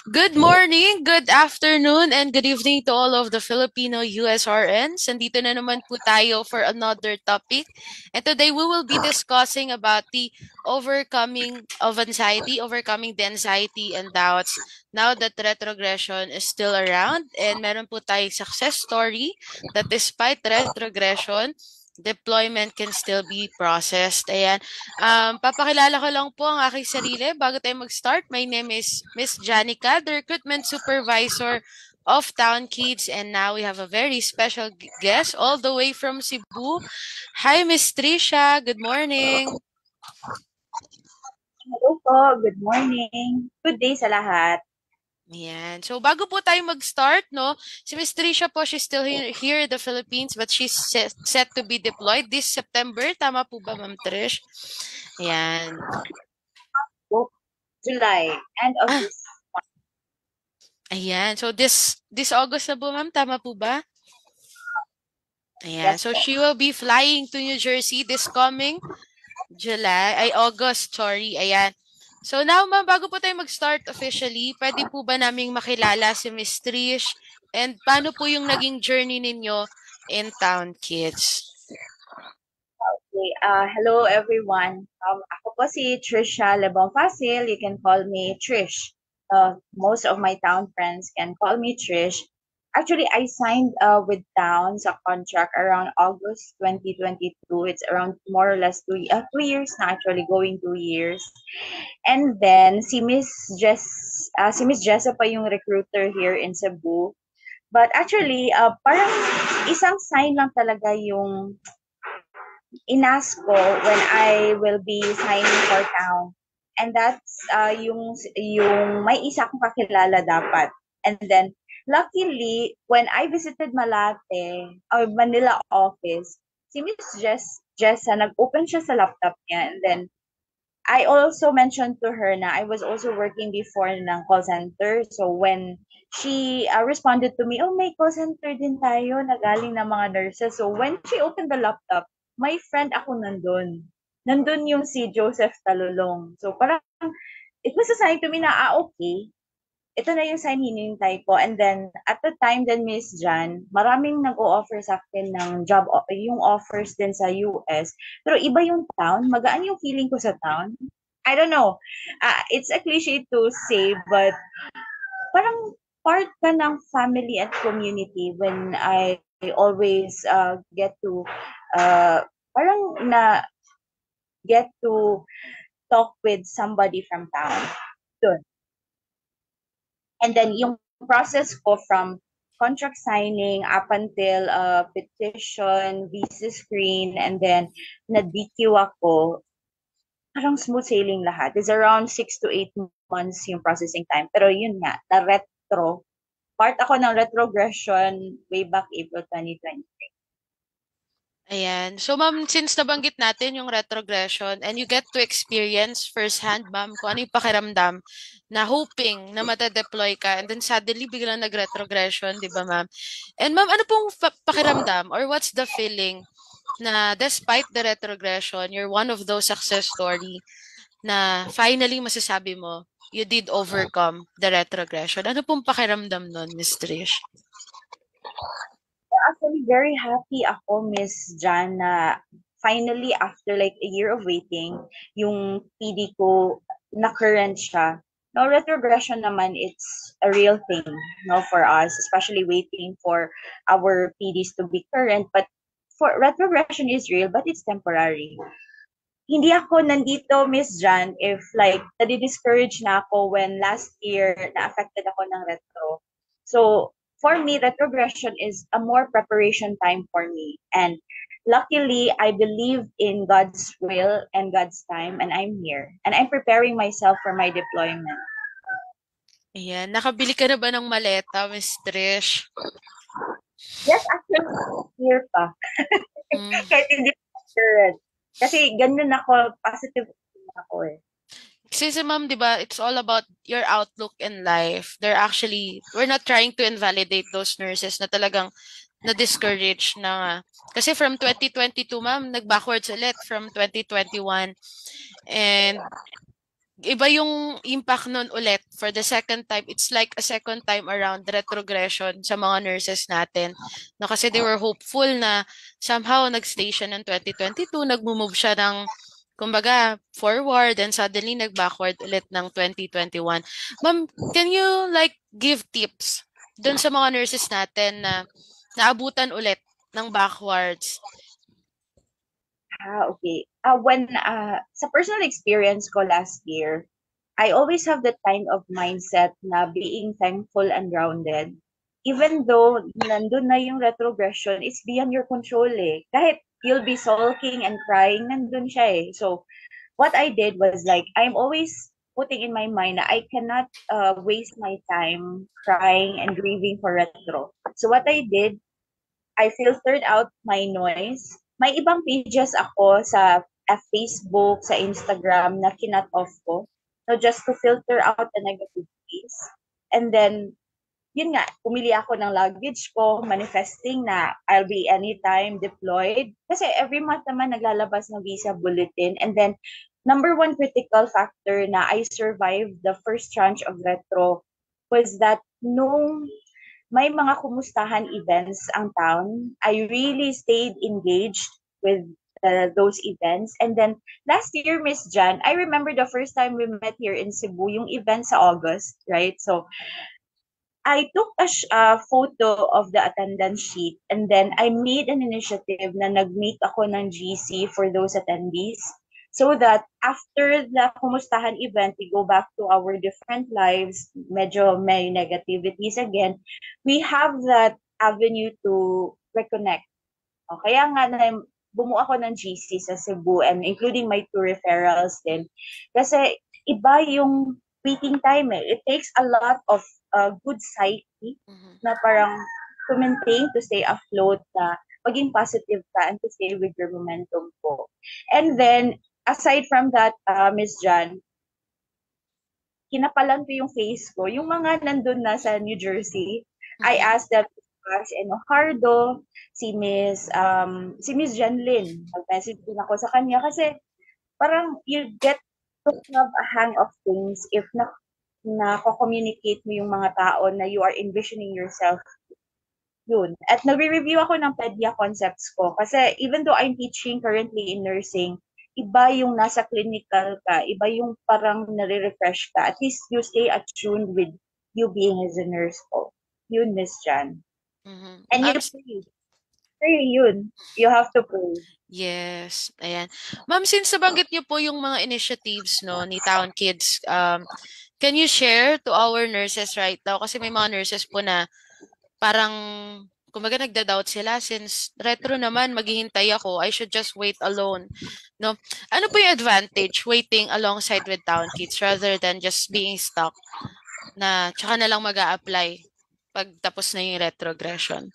Good morning, good afternoon, and good evening to all of the Filipino USRNs. Andito na naman po tayo for another topic. And today we will be discussing about the overcoming of anxiety, overcoming the anxiety and doubts now that retrogression is still around. And meron po tayong success story that despite retrogression, deployment can still be processed. Ayan. Papakilala ko lang po ang aking sarili bago tayo mag-start. My name is Miss Janica, the recruitment supervisor of Town Kids, and now we have a very special guest all the way from Cebu. Hi, Miss Trisha. Good morning. Hello po, good morning. Good day sa lahat. Yan. So, bago po tayo mag-start, no, si Miss Trisha po, she's still here in the Philippines, but she's set to be deployed this September. Tama po ba, Ma'am Trish? Yan. Po, July, end of Ah, this. ayan. So, this August na po, Ma'am. Tama po ba? Ayan. Yes So, po. she will be flying to New Jersey this coming August, sorry. Ayan. So, now, ma'am, bago po tayo mag-start officially, pwede po ba naming makilala si Miss Trish? And paano po yung naging journey ninyo in Town Kids? Okay, hello everyone. Ako po si Trisha Lebon Fasil. You can call me Trish. Most of my town friends can call me Trish. Actually, I signed with Town sa contract around August 2022. It's around more or less 2 years na actually, going 2 years. And then si Miss Jessa pa yung recruiter here in Cebu. But actually, parang isang sign lang talaga yung inask ko when I will be signing for town. And that's yung may isa akong kakilala dapat. And then, luckily, when I visited Malate, or Manila office, si Miss Jessa, nag-open siya sa laptop niya. And then, I also mentioned to her na I was also working before ng call center. So when she responded to me, oh, may call center din tayo na galing ng mga nurses. So when she opened the laptop, my friend ako nandun. Nandun yung si Joseph Talulong. So parang it was a sign to me na, okay, ito na yung sign hinihintay ko. And then, at the time then, Miss Jan, maraming nag-o-offer sa akin ng yung offers din sa US. Pero iba yung town. Magaan yung feeling ko sa town. I don't know. It's a cliche to say, but parang part ka ng family and community when I always get to, parang na get to talk with somebody from town. Dun. And then yung process ko from contract signing up until petition, visa screen, and then na-DQ ako, parang smooth sailing lahat. It's around 6 to 8 months yung processing time. Pero yun nga, na-retro. Part ako ng retrogression way back April 2020. Ayan. So, ma'am, since nabanggit natin yung retrogression and you get to experience firsthand, ma'am, kung ano yung pakiramdam na hoping na mata-deploy ka and then suddenly biglang nag-retrogression, di ba, ma'am? And ma'am, ano pong pakiramdam or what's the feeling na despite the retrogression, you're one of those success story na finally masasabi mo, you did overcome the retrogression. Ano pong pakiramdam nun, Miss Trish? Actually, very happy ako, Miss Jan, na finally, after like a year of waiting, yung PD ko na current siya. No, retrogression naman, it's a real thing, no, for us, especially waiting for our PDs to be current. But for retrogression is real, but it's temporary. Hindi ako nandito, Miss Jan, if like, nadi-discourage na ako when last year na-affected ako ng retro. So, for me, retrogression is a more preparation time for me. And luckily, I believe in God's will and God's time, and I'm here. And I'm preparing myself for my deployment. Ayan. Nakabili ka na ba ng maleta, Miss Trish? Yes, actually, here pa. Mm. Kahit hindi pa current. Kasi ganyan ako, positive ako eh. Kasi ma'am, di ba, it's all about your outlook in life. We're not trying to invalidate those nurses na talagang na-discourage na nga. Kasi from 2022, ma'am, nag-backwards ulit from 2021. And iba yung impact nun ulit for the second time. It's like a second time around retrogression sa mga nurses natin. No, kasi they were hopeful na somehow nag-stay siya ng 2022, nag-move siya ng kumbaga forward and suddenly nag-backward ulit ng 2021. Ma'am, can you like give tips dun sa mga nurses natin na naabutan ulit ng backwards? Okay. Sa personal experience ko last year, I always have that kind of mindset na being thankful and grounded. Even though nandun na yung retrogression, it's beyond your control eh. Kahit you'll be sulking and crying, nandun siya eh. So, what I did was like, I'm always putting in my mind na I cannot waste my time crying and grieving for retro. So, what I did, I filtered out my noise. May ibang pages ako sa Facebook, sa Instagram na kinat off ko. So just to filter out the negativities. And then, yun nga, pumili ako ng luggage ko, manifesting na I'll be anytime deployed. Kasi every month naman naglalabas ng visa bulletin. And then, number one critical factor na I survived the first tranche of retro was that nung may mga kumustahan events ang town. I really stayed engaged with those events. And then last year, Miss Jan, I remember the first time we met here in Cebu, yung event sa August, right? So I took a photo of the attendance sheet and then I made an initiative na nag-make ako ng GC for those attendees so that after the kumustahan event, we go back to our different lives, medyo may negativities again, we have that avenue to reconnect. O, kaya nga na bumuo ako ng GC sa Cebu and including my two referrals din. Kasi iba yung waiting time eh. It takes a lot of good psyche Mhm. na parang to maintain, to stay afloat, na maging positive ka and to stay with your momentum po. And then, aside from that, Miss Jan, kinapalan ko yung face ko. Yung mga nandun na sa New Jersey, I Mhm. asked them to ask Enojardo, si Miss Janlyn. Nag-message din ako sa kanya kasi parang you get to have a hang of things if na communicate mo yung mga tao na you are envisioning yourself yun. At nagre-review ako ng PEDIA concepts ko kasi even though I'm teaching currently in nursing, iba yung nasa clinical ka, iba yung parang nare-refresh ka. At least you stay attuned with you being as a nurse po. Yun, Miss Jan. Mhm. And you pray. Pray yun. You have to pray. Yes, ayan. Ma'am, since nabanggit niyo po yung mga initiatives no ni Town Kids, can you share to our nurses right now? Kasi may mga nurses po na parang kumbaga nagda-doubt sila since retro naman maghihintay ako, I should just wait alone. No? Ano po yung advantage waiting alongside with Town Kids rather than just being stuck na tsaka na lang mag-a-apply pag tapos na yung retrogression?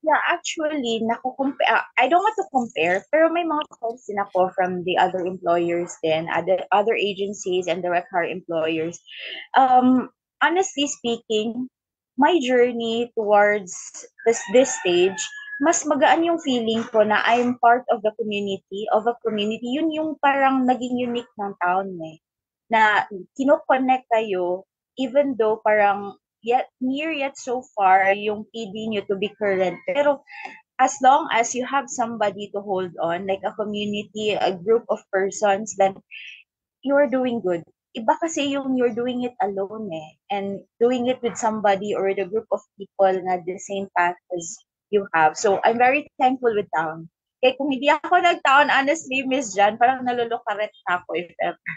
Yeah, actually, I don't want to compare, pero may mga friends din ako from the other employers din, other agencies and direct hire employers. Honestly speaking, my journey towards this stage, mas magaan yung feeling ko na I'm part of the community, of a community. Yun yung parang naging unique ng town eh. Na kinoconnect kayo, even though parang yet near yet so far yung PD nyo to be current. Pero as long as you have somebody to hold on, like a community, a group of persons, then you're doing good. Iba kasi yung you're doing it alone eh. And doing it with somebody or with a group of people na the same path as you have. So I'm very thankful with Town. Kaya kung hindi ako nag-Town, honestly, Miss Jan, parang nalulukaret na ako if ever.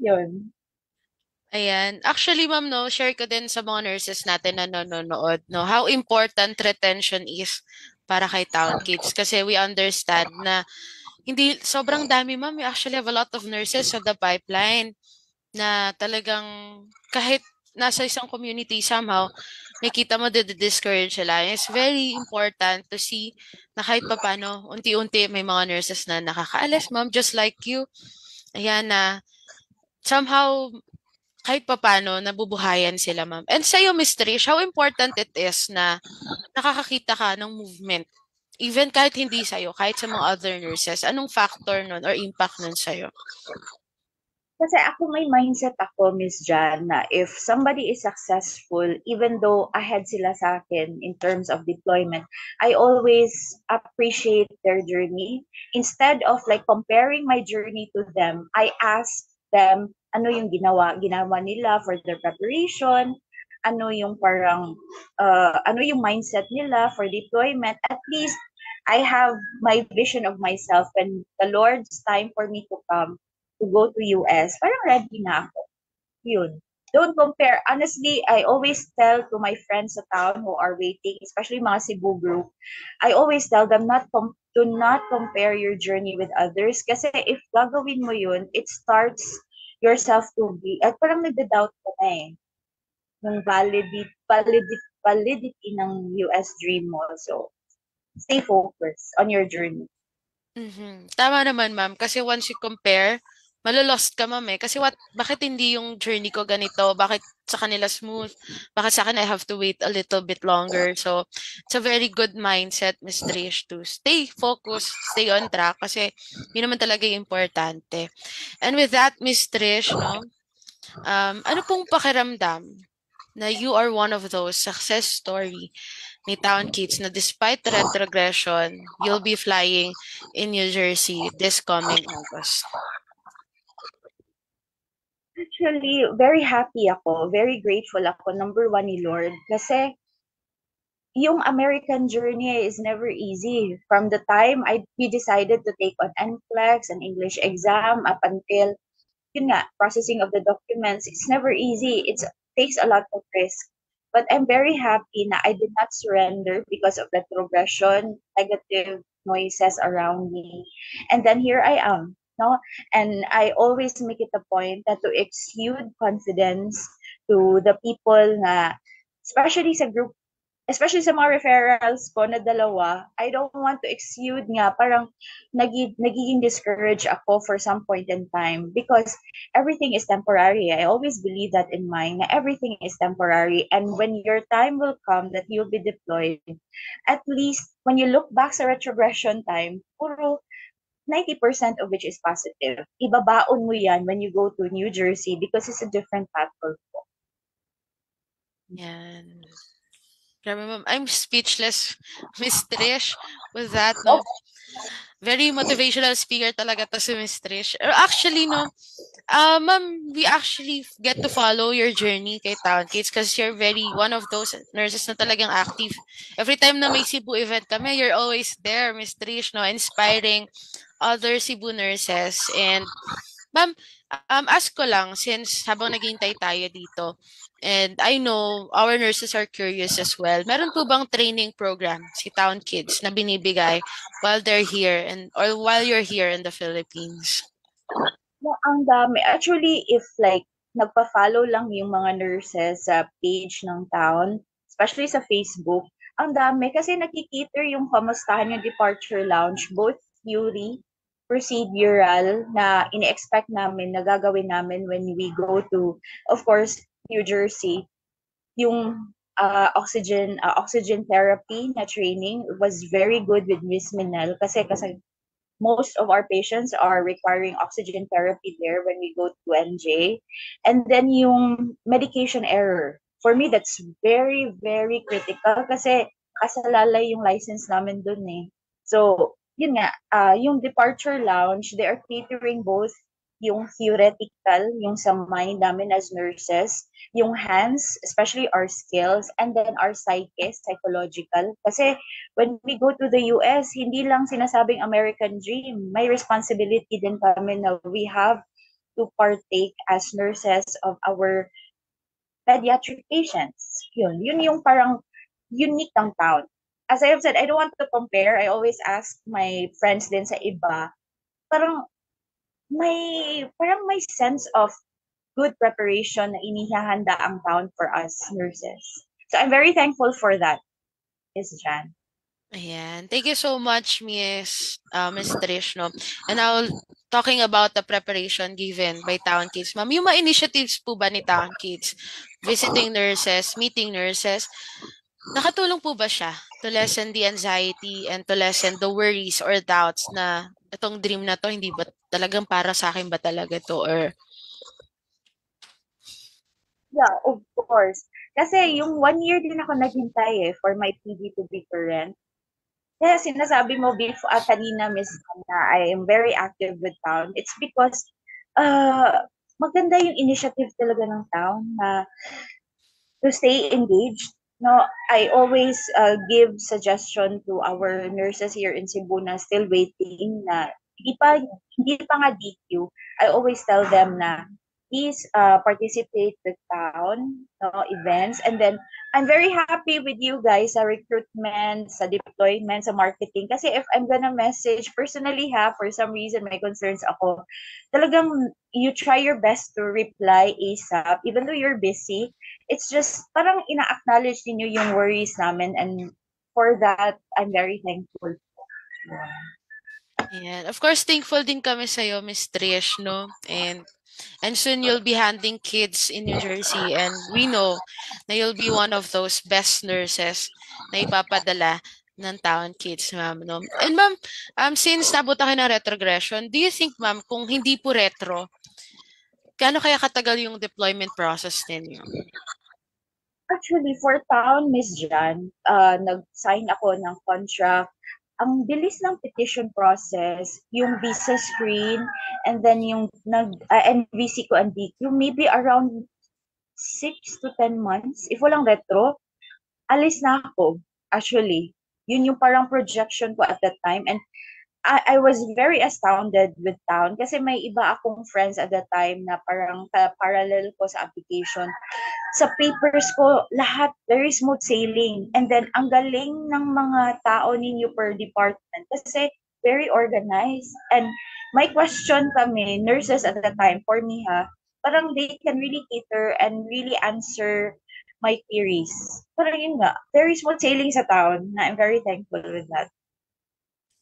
Yun. Ayan. Actually, ma'am, no, share ko din sa mga nurses natin na nanonood, no, how important retention is para kay Town Kids. Kasi we understand na hindi, sobrang dami, ma'am. We actually have a lot of nurses on the pipeline na talagang kahit nasa isang community somehow, makita mo discourage sila. It's very important to see na kahit papano, unti-unti may mga nurses na nakakaalis, ma'am, just like you. Ayan na somehow kahit papano nabubuhayan sila, ma'am. And sa'yo, Miss Trish, how important it is na nakakakita ka ng movement Even kahit hindi sa'yo, kahit sa mga other nurses, anong factor nun or impact nun sa'yo? Kasi ako may mindset ako, Miss Jan, na if somebody is successful, even though ahead sila sa akin in terms of deployment, I always appreciate their journey. Instead of like comparing my journey to them, I ask them ano yung ginawa nila for their preparation, ano yung parang, ano yung mindset nila for deployment. At least I have my vision of myself when the Lord's time for me to come to go to US, parang ready na ako. Yun. Don't compare. Honestly, I always tell to my friends sa town who are waiting, especially mga Cebu group, I always tell them do not compare your journey with others kasi if gagawin mo yun, it starts yourself to be, at parang nagda-doubt ka na eh, ng validity ng US dream mo. So, stay focused on your journey. Tama naman, ma'am. Kasi once you compare, malolost ka, ma'am, eh. Kasi bakit hindi yung journey ko ganito? Bakit sa kanila smooth? Bakit sa akin I have to wait a little bit longer? So, it's a very good mindset, Miss Trish, to stay focused, stay on track, kasi yun naman talaga yung importante. And with that, Miss Trish, no, ano pong pakiramdam na you are one of those success story ni Town Kids na despite the retrogression, you'll be flying in New Jersey this coming August? Actually, very happy ako, very grateful ako, number one ni Lord, kasi yung American journey is never easy. From the time we decided to take on NCLEX, an English exam, up until, yun nga, processing of the documents, it's never easy. It takes a lot of risk. But I'm very happy na I did not surrender because of the progression, negative noises around me. And then here I am, no? And I always make it a point that to exude confidence to the people na, especially sa group, especially sa mga referrals ko na dalawa, I don't want to exude nga, parang nagiging discouraged ako for some point in time because everything is temporary. I always believe that in mind, na everything is temporary. And when your time will come that you'll be deployed, at least when you look back sa retrogression time, puro 90% of which is positive. Ibabaon mo yan when you go to New Jersey because it's a different path for you. Yan. Grabe, ma'am. I'm speechless, Miss Trish, with that, no? Very motivational speaker talaga to si Miss Trish. Actually, no, ma'am, we actually get to follow your journey kay Town Kids because you're very one of those nurses na talagang active. Every time na may Cebu event kami, you're always there, Miss Trish, no, inspiring other Cebu nurses. And, ma'am, ask ko lang, since habang naghihintay tayo dito, and I know our nurses are curious as well, meron po bang training program si Town Kids na binibigay while they're here and or while you're here in the Philippines? No, ang dami. Actually, if like nagpa-follow lang yung mga nurses sa page ng town, especially sa Facebook, ang dami kasi nakikita yung kamustahan yung departure lounge, both theory, procedural na ine-expect namin na gagawin namin when we go to, of course, New Jersey. Yung oxygen therapy na training was very good with Miss Minel kasi most of our patients are requiring oxygen therapy there when we go to NJ. And then yung medication error. For me, that's very, very critical kasi kasalalay yung license namin dun eh. So, yun nga, yung departure lounge, they are catering both yung theoretical, yung sa mind namin as nurses, yung hands, especially our skills, and then our psyche, psychological. Kasi when we go to the US, hindi lang sinasabing American dream. May responsibility din kami na we have to partake as nurses of our pediatric patients. Yun yung parang unique ng town. As I have said, I don't want to compare. I always ask my friends din sa iba, parang may sense of good preparation na inihahanda ang town for us nurses. So I'm very thankful for that, Ms. Jan. Ayan. Thank you so much, Miss Trish, no? And now, talking about the preparation given by Town Kids, ma'am, yung mga initiatives po ba ni Town Kids? Visiting nurses, meeting nurses, Nakatulong po ba siya to lessen the anxiety and to lessen the worries or doubts na itong dream na 'to hindi ba talagang para sa'kin ba talaga 'to or Yeah, of course. Kasi yung 1 year din ako naghintay for my PD to be current. Kaya sinasabi mo before, kanina, Miss Anna, I am very active with town. It's because maganda yung initiative talaga ng town na to stay engaged. No, I always give suggestion to our nurses here in Cebu na still waiting na hindi pa nga DQ. I always tell them na please participate with town events, and then I'm very happy with you guys sa recruitment, sa deployment, sa marketing, kasi if I'm gonna message personally for some reason may concerns ako, talagang you try your best to reply ASAP even though you're busy. It's just parang ina-acknowledge niyo yung worries namin, and for that, I'm very thankful. ayan. Of course, thankful din kami sa'yo, Miss Trish, 'no, and soon you'll be handling kids in New Jersey and we know na you'll be one of those best nurses na ipapadala ng Town Kids, ma'am, 'no. And ma'am, since naabot na kayo ng retrogression, do you think, ma'am, kung hindi po retro, gaano kaya katagal yung deployment process ninyo? Actually, for town, Miss Jan, nag-sign ako ng contract. Ang bilis ng petition process, yung visa screen, and then yung NVC ko and DQ, maybe around 6 to 10 months. If walang retro, alis na ako, actually. Yun yung parang projection ko at that time. And I was very astounded with town kasi may iba akong friends at that time na parang parallel ko sa application. Sa papers ko, lahat very smooth sailing. And then, ang galing ng mga tao ninyo per department kasi very organized. And my question kami, nurses at the time, for me parang they can really cater and really answer my queries. Parang yun nga, very smooth sailing sa town na I'm very thankful with that.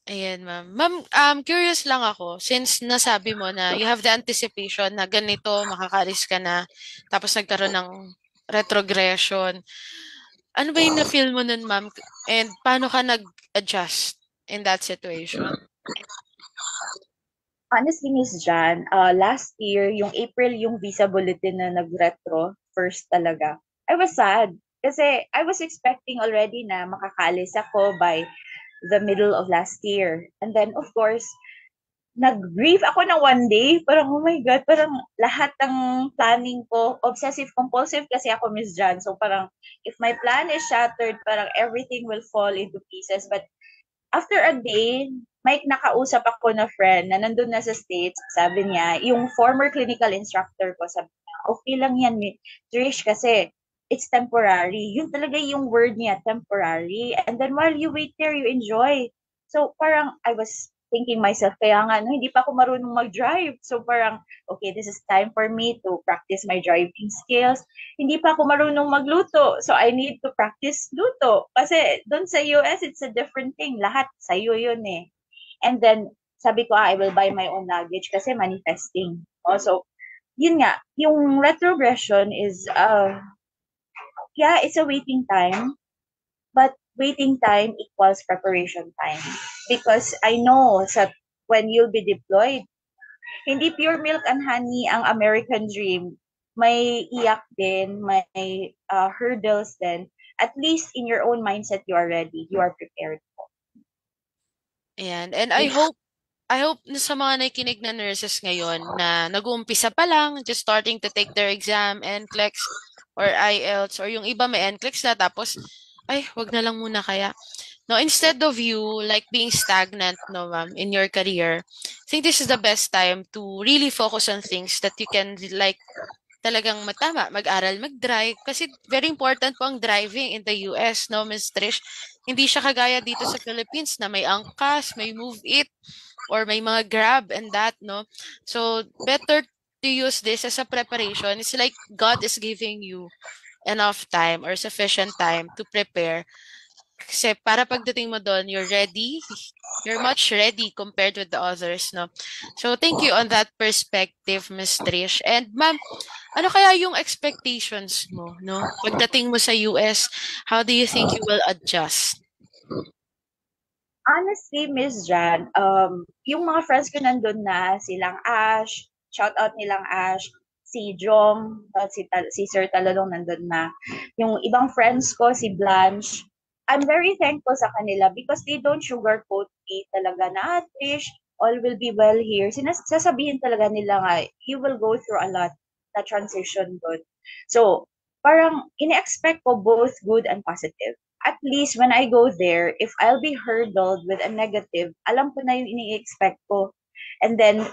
Ayan, ma'am. Ma'am, curious lang ako, since nasabi mo na you have the anticipation na ganito, makakaalis ka na, tapos nagkaroon ng retrogression. Ano ba yung na-feel mo nun, ma'am? And paano ka nag-adjust in that situation? Honestly, Miss Jan, last year, yung April, yung visa bulletin na nag-retro, first talaga, I was sad. Kasi I was expecting already na makakalis ako by the middle of last year. And then, of course, nag-grieve ako ng 1 day. Parang, oh my God, parang lahat ng planning ko, obsessive-compulsive kasi ako, Miss Jan. So parang, if my plan is shattered, parang everything will fall into pieces. But after a day, may nakausap ako na friend na nandun na sa States. Sabi niya, yung former clinical instructor ko, sabi niya, okay lang yan, Trish, kasi it's temporary. Yun talaga yung word niya, temporary. And then while you wait there, you enjoy. So parang I was thinking myself, kaya nga, no, hindi pa ako marunong mag-drive. So parang, okay, this is time for me to practice my driving skills. Hindi pa ako marunong magluto. So I need to practice luto. Kasi doon sa US, it's a different thing. Lahat sa'yo yun eh. And then, sabi ko, I will buy my own luggage kasi manifesting. So, yun nga, yung retrogression is, yeah, it's a waiting time. But waiting time equals preparation time. Because I know that when you'll be deployed, hindi pure milk and honey ang American dream. May iyak din, may hurdles din. At least in your own mindset, you are ready. You are prepared. Ayan. And I hope na sa mga nakikinig na nurses ngayon na nag-uumpisa pa lang, just starting to take their exam, NCLEX or IELTS, or yung iba may NCLEX na tapos, ay, wag na lang muna kaya. No, instead of you like being stagnant, no, ma'am, in your career, I think this is the best time to really focus on things that you can like talagang matama, mag-aral, mag-drive. Kasi very important po ang driving in the US, no, Miss Trish? Hindi siya kagaya dito sa Philippines na may angkas, may move it, or may mga grab and that, no? So, better to use this as a preparation. It's like God is giving you enough time or sufficient time to prepare Kasi para pagdating mo doon, you're ready. You're much ready compared with the others, no? So, thank you on that perspective, Miss Trish. And ma'am, ano kaya yung expectations mo, no? Pagdating mo sa US, how do you think you will adjust? Honestly, Miss Jan, yung mga friends ko nandun na, silang Ash, shout out nilang Ash, si Jong, si Sir Talalong nandun na. Yung ibang friends ko, si Blanche, I'm very thankful sa kanila because they don't sugarcoat me talaga na, Trish, all will be well here. Sasabihin talaga nila nga, you will go through a lot na transition doon. So, parang ine-expect ko both good and positive. At least when I go there, if I'll be hurdled with a negative, alam ko na yung ini-expect ko. And then,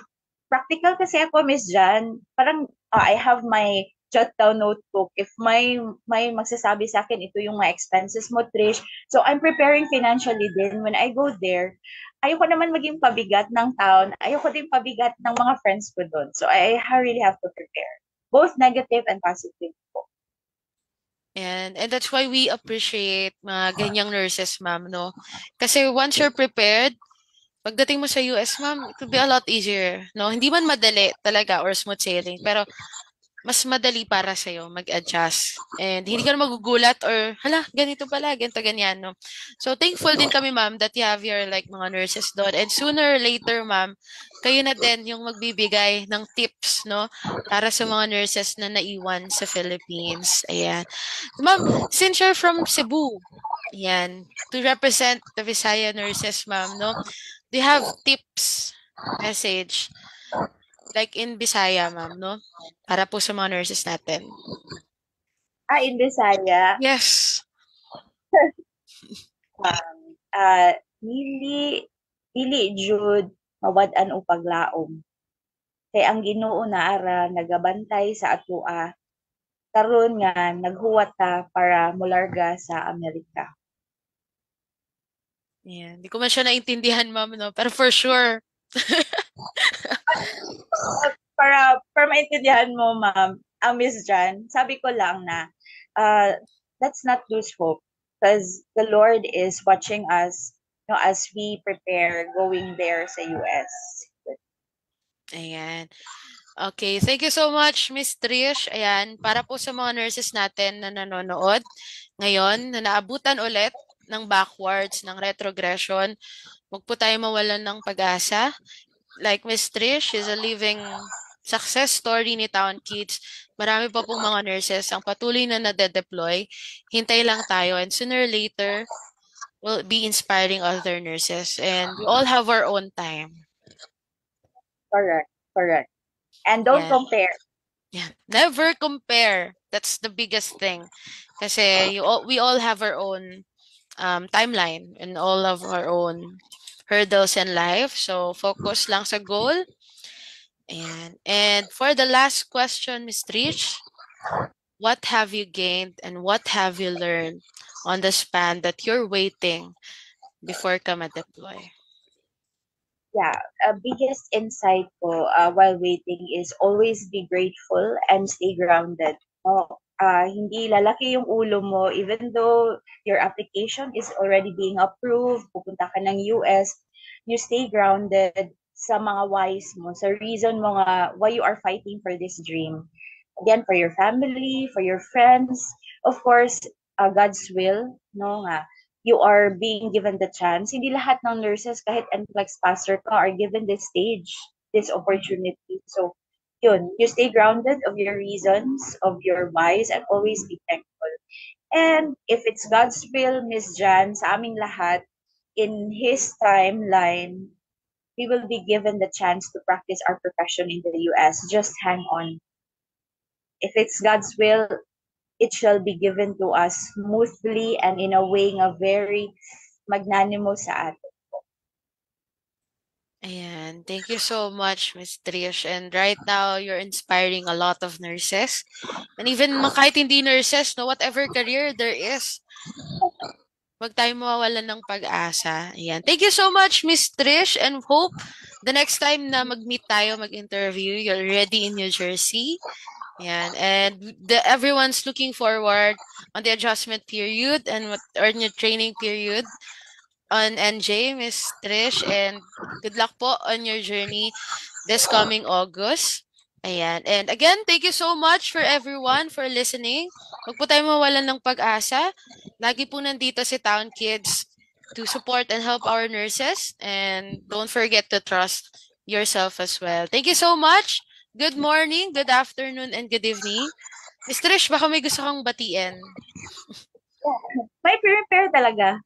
practical kasi ako, Miss Jan, parang I have my jot down notebook. If may magsasabi sa akin, ito yung mga expenses mo, Trish. So, I'm preparing financially din. When I go there, ayoko naman maging pabigat ng town. Ayoko din pabigat ng mga friends ko doon. So, I really have to prepare. Both negative and positive po. And that's why we appreciate mga ganyang nurses, ma'am, no? Kasi once you're prepared, pagdating mo sa US, ma'am, it will be a lot easier, no? Hindi man madali talaga or smooth sailing, pero mas madali para sa'yo mag-adjust. And hindi ka na magugulat or, hala, ganito pala, ganito, ganyan, no? So, thankful din kami, ma'am, that you have your, like, mga nurses doon. And sooner or later, ma'am, kayo na din yung magbibigay ng tips, no? Para sa mga nurses na naiwan sa Philippines. Ayan. Ma'am, since you're from Cebu, ayan, to represent the Visaya nurses, ma'am, no? Do you have tips, message, like in Bisaya, ma'am, no? Para po sa mga nurses natin. In Bisaya, Yes. um, dili dili jud mawad-an og paglaom. Kay ang Ginoo na ara nagabantay sa atoa karon nga naghuwat ta para molarga sa Amerika. Yan. Hindi ko man siya naintindihan, ma'am, no? Pero for sure. Para maintindihan mo, ma'am, Miss Jan, sabi ko lang na uh, let's not lose hope because the Lord is watching us, as we prepare going there sa US. Ayan. Okay, thank you so much, Miss Trish. Ayan, para po sa mga nurses natin na nanonood ngayon, na naabutan ulit ng backwards, ng retrogression, huwag po tayo mawalan ng pag-asa. Like Miss Trish is a living success story ni Town Kids. Marami pa pong mga nurses ang patuloy na nade-deploy. Hintay lang tayo and sooner or later, we'll be inspiring other nurses and we all have our own time. Correct, correct. And don't Yeah. compare. Yeah. Never compare. That's the biggest thing. Kasi we all have our own timeline and all of our own hurdles in life. So focus lang sa goal. And for the last question, Ms. Trish, what have you gained and what have you learned on the span that you're waiting before ka ma-deploy? Yeah, biggest insight ko while waiting is always be grateful and stay grounded. No, hindi lalaki yung ulo mo even though your application is already being approved, pupunta ka ng US, you stay grounded sa mga whys mo, sa reason mo nga why you are fighting for this dream. Again, for your family, for your friends, of course, God's will, no nga you are being given the chance. Hindi lahat ng nurses, kahit NCLEX passer ka, are given this stage, this opportunity. So, yun, you stay grounded of your reasons, of your whys, and always be thankful. And if it's God's will, Miss Jan, sa aming lahat, in His timeline, we will be given the chance to practice our profession in the US. Just hang on. If it's God's will, it shall be given to us smoothly and in a way nga very magnanimous sa atin. Ayan. Thank you so much, Ms. Trish. And right now, you're inspiring a lot of nurses. And even kahit hindi nurses, no, whatever career there is, huwag tayong mawawalan ng pag-asa. Ayan. Thank you so much, Miss Trish, and hope the next time na mag-meet tayo, mag-interview, you're ready in New Jersey. Yan. And everyone's looking forward on the adjustment period and or in your training period on NJ, Miss Trish, and good luck po on your journey this coming August. Ayan. And again, thank you so much for everyone for listening. Huwag po tayo mawalan ng pag-asa. Lagi po nandito si Town Kids to support and help our nurses. And don't forget to trust yourself as well. Thank you so much. Good morning, good afternoon, and good evening. Miss Trish, baka may gusto kang batiin. May prepare talaga.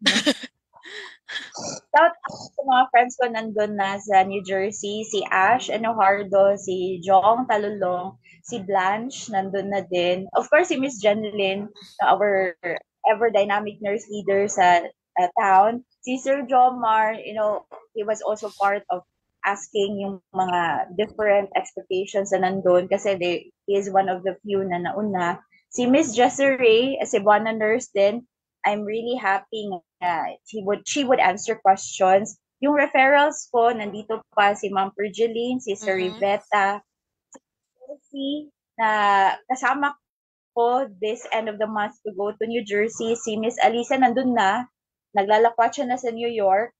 Shout out sa mga friends ko nandun na sa New Jersey, si Ash Enojardo, si Jong Talulong, si Blanche nandun na din. Of course, si Miss Janeline, our ever dynamic nurse leader sa town. Si Sir Jomar, he was also part of asking yung mga different expectations na nandun kasi he is one of the few na nauna. Si Miss Jesseray, a Cebuana nurse din, I'm really happy na she would answer questions. Yung referrals ko, nandito pa si Ma'am Pergeline, si Sir Mm-hmm. Rivetta, si na kasama ko this end of the month to go to New Jersey. Si Miss Alisa nandun na, naglalakwat siya na sa New York.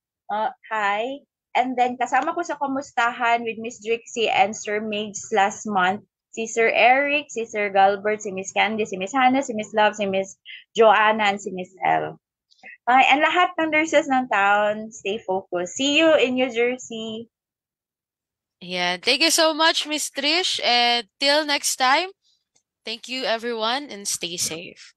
Hi. And then kasama ko sa kamustahan with Miss Drixie and Sir Migs last month. Si Sir Eric, si Sir Galbert, si Miss Candy, si Miss Hannah, si Miss Love, si Miss Joanna, and si Miss Elle. And lahat ng nurses ng town, stay focused. See you in New Jersey. Yeah. Thank you so much, Miss Trish. And till next time, thank you everyone and stay safe.